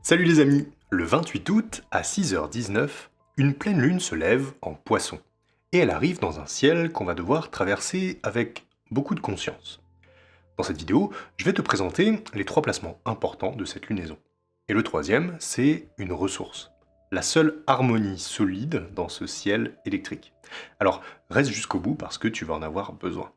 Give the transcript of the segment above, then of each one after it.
Salut les amis! Le 28 août, à 6h19, une pleine lune se lève en Poisson. Et elle arrive dans un ciel qu'on va devoir traverser avec beaucoup de conscience. Dans cette vidéo, je vais te présenter les 3 placements importants de cette lunaison. Et le troisième, c'est une ressource. La seule harmonie solide dans ce ciel électrique. Alors, reste jusqu'au bout parce que tu vas en avoir besoin.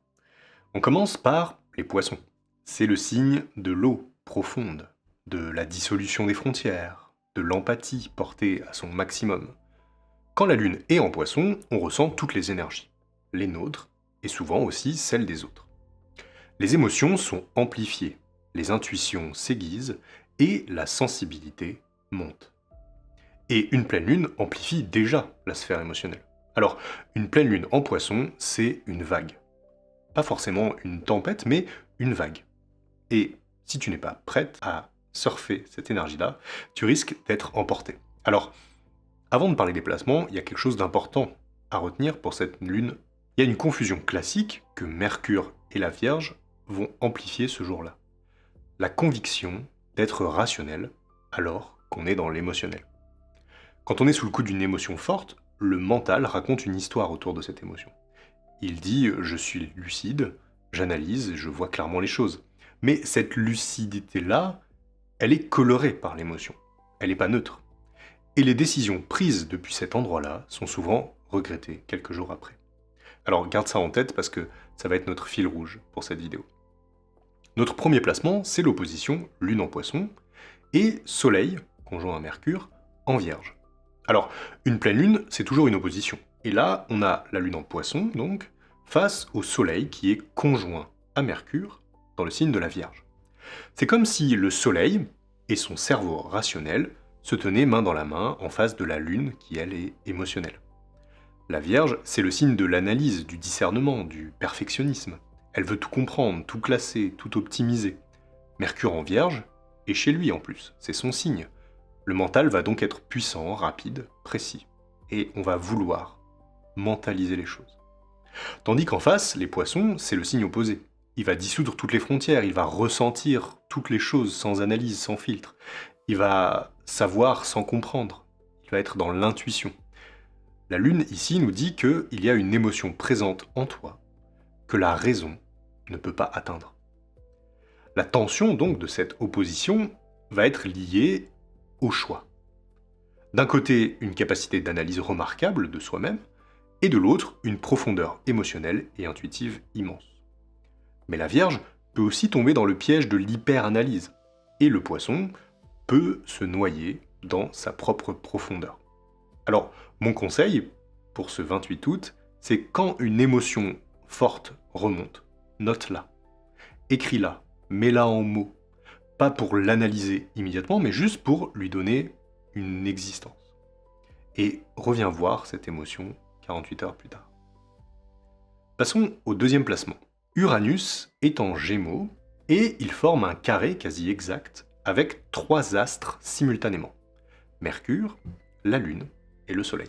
On commence par les Poissons. C'est le signe de l'eau profonde, de la dissolution des frontières, de l'empathie portée à son maximum. Quand la Lune est en Poisson, on ressent toutes les énergies, les nôtres et souvent aussi celles des autres. Les émotions sont amplifiées, les intuitions s'aiguisent et la sensibilité monte. Et une pleine Lune amplifie déjà la sphère émotionnelle. Alors, une pleine Lune en Poisson, c'est une vague. Pas forcément une tempête, mais une vague. Et si tu n'es pas prête à surfer cette énergie-là, tu risques d'être emporté. Alors, avant de parler des placements, il y a quelque chose d'important à retenir pour cette lune. Il y a une confusion classique que Mercure et la Vierge vont amplifier ce jour-là. La conviction d'être rationnel alors qu'on est dans l'émotionnel. Quand on est sous le coup d'une émotion forte, le mental raconte une histoire autour de cette émotion. Il dit « je suis lucide, j'analyse, je vois clairement les choses ». Mais cette lucidité-là, elle est colorée par l'émotion. Elle n'est pas neutre. Et les décisions prises depuis cet endroit-là sont souvent regrettées quelques jours après. Alors garde ça en tête parce que ça va être notre fil rouge pour cette vidéo. Notre premier placement, c'est l'opposition Lune en Poisson et Soleil, conjoint à Mercure, en Vierge. Alors, une pleine Lune, c'est toujours une opposition. Et là, on a la Lune en Poisson, donc, face au Soleil qui est conjoint à Mercure dans le signe de la Vierge. C'est comme si le Soleil et son cerveau rationnel se tenaient main dans la main en face de la Lune qui, elle, est émotionnelle. La Vierge, c'est le signe de l'analyse, du discernement, du perfectionnisme. Elle veut tout comprendre, tout classer, tout optimiser. Mercure en Vierge, et chez lui en plus, c'est son signe. Le mental va donc être puissant, rapide, précis. Et on va vouloir mentaliser les choses. Tandis qu'en face, les Poissons, c'est le signe opposé. Il va dissoudre toutes les frontières, il va ressentir toutes les choses sans analyse, sans filtre. Il va savoir sans comprendre. Il va être dans l'intuition. La Lune, ici, nous dit qu'il y a une émotion présente en toi que la raison ne peut pas atteindre. La tension, donc, de cette opposition va être liée au choix. D'un côté, une capacité d'analyse remarquable de soi-même, et de l'autre, une profondeur émotionnelle et intuitive immense. Mais la Vierge peut aussi tomber dans le piège de l'hyper-analyse, et le Poisson peut se noyer dans sa propre profondeur. Alors, mon conseil, pour ce 28 août, c'est quand une émotion forte remonte, note-la, écris-la, mets-la en mots, pas pour l'analyser immédiatement, mais juste pour lui donner une existence. Et reviens voir cette émotion 48 heures plus tard. Passons au deuxième placement. Uranus est en Gémeaux et il forme un carré quasi exact avec 3 astres simultanément. Mercure, la Lune et le Soleil.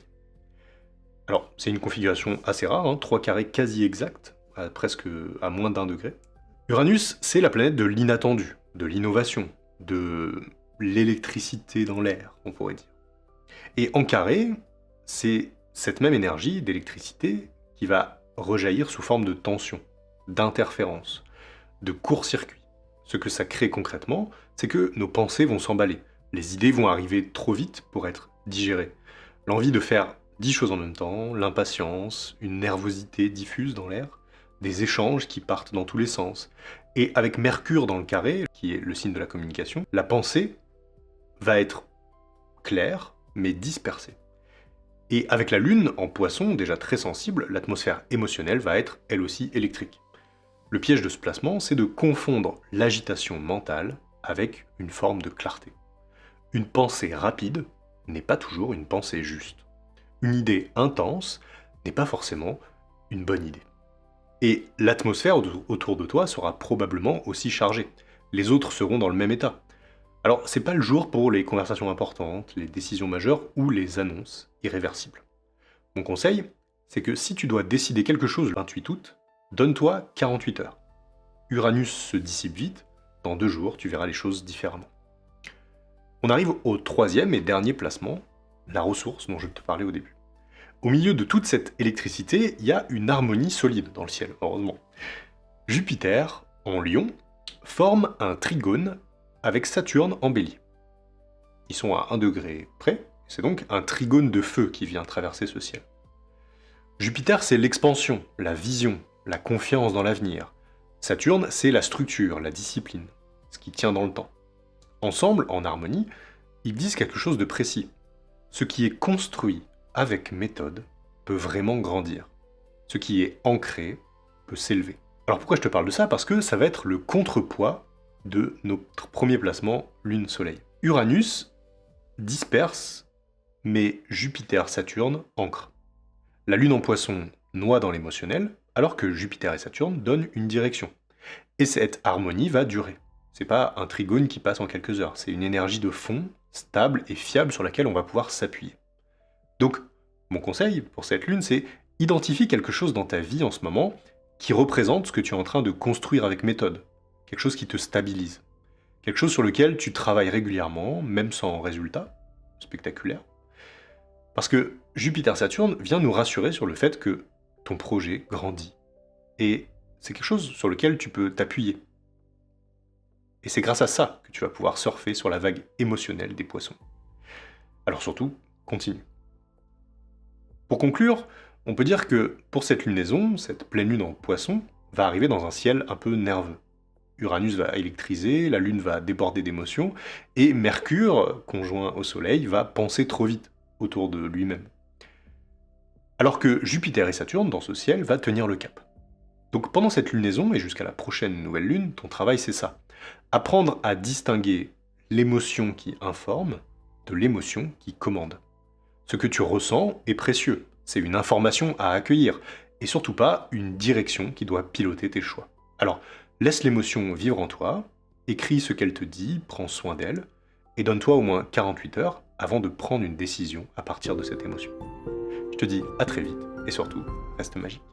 Alors, c'est une configuration assez rare, 3 carrés quasi exacts, presque à moins d'1 degré. Uranus, c'est la planète de l'inattendu, de l'innovation, de l'électricité dans l'air, on pourrait dire. Et en carré, c'est cette même énergie d'électricité qui va rejaillir sous forme de tension, d'interférence, de court-circuit. Ce que ça crée concrètement, c'est que nos pensées vont s'emballer. Les idées vont arriver trop vite pour être digérées. L'envie de faire 10 choses en même temps, l'impatience, une nervosité diffuse dans l'air, des échanges qui partent dans tous les sens. Et avec Mercure dans le carré, qui est le signe de la communication, la pensée va être claire, mais dispersée. Et avec la Lune en Poisson, déjà très sensible, l'atmosphère émotionnelle va être elle aussi électrique. Le piège de ce placement, c'est de confondre l'agitation mentale avec une forme de clarté. Une pensée rapide n'est pas toujours une pensée juste. Une idée intense n'est pas forcément une bonne idée. Et l'atmosphère autour de toi sera probablement aussi chargée. Les autres seront dans le même état. Alors, c'est pas le jour pour les conversations importantes, les décisions majeures ou les annonces irréversibles. Mon conseil, c'est que si tu dois décider quelque chose le 28 août, donne-toi 48 heures. Uranus se dissipe vite, dans 2 jours, tu verras les choses différemment. On arrive au troisième et dernier placement, la ressource dont je te parlais au début. Au milieu de toute cette électricité, il y a une harmonie solide dans le ciel, heureusement. Jupiter, en Lion, forme un trigone avec Saturne en Bélier. Ils sont à 1 degré près, c'est donc un trigone de feu qui vient traverser ce ciel. Jupiter, c'est l'expansion, la vision, la confiance dans l'avenir. Saturne, c'est la structure, la discipline, ce qui tient dans le temps. Ensemble, en harmonie, ils disent quelque chose de précis. Ce qui est construit avec méthode peut vraiment grandir. Ce qui est ancré peut s'élever. Alors pourquoi je te parle de ça? Parce que ça va être le contrepoids de notre premier placement Lune-Soleil. Uranus disperse, mais Jupiter-Saturne ancre. La Lune en Poisson noie dans l'émotionnel, alors que Jupiter et Saturne donnent une direction. Et cette harmonie va durer. C'est pas un trigone qui passe en quelques heures, c'est une énergie de fond, stable et fiable sur laquelle on va pouvoir s'appuyer. Donc, mon conseil pour cette lune, c'est identifie quelque chose dans ta vie en ce moment qui représente ce que tu es en train de construire avec méthode. Quelque chose qui te stabilise. Quelque chose sur lequel tu travailles régulièrement, même sans résultat spectaculaire. Parce que Jupiter-Saturne vient nous rassurer sur le fait que ton projet grandit. Et c'est quelque chose sur lequel tu peux t'appuyer. Et c'est grâce à ça que tu vas pouvoir surfer sur la vague émotionnelle des poissons. Alors surtout, continue. Pour conclure, on peut dire que pour cette lunaison, cette pleine lune en Poisson va arriver dans un ciel un peu nerveux. Uranus va électriser, la Lune va déborder d'émotions, et Mercure, conjoint au Soleil, va penser trop vite autour de lui-même. Alors que Jupiter et Saturne, dans ce ciel, va tenir le cap. Donc pendant cette lunaison, et jusqu'à la prochaine nouvelle lune, ton travail c'est ça. Apprendre à distinguer l'émotion qui informe de l'émotion qui commande. Ce que tu ressens est précieux, c'est une information à accueillir, et surtout pas une direction qui doit piloter tes choix. Alors, laisse l'émotion vivre en toi, écris ce qu'elle te dit, prends soin d'elle, et donne-toi au moins 48 heures avant de prendre une décision à partir de cette émotion. Je te dis à très vite, et surtout, reste magique.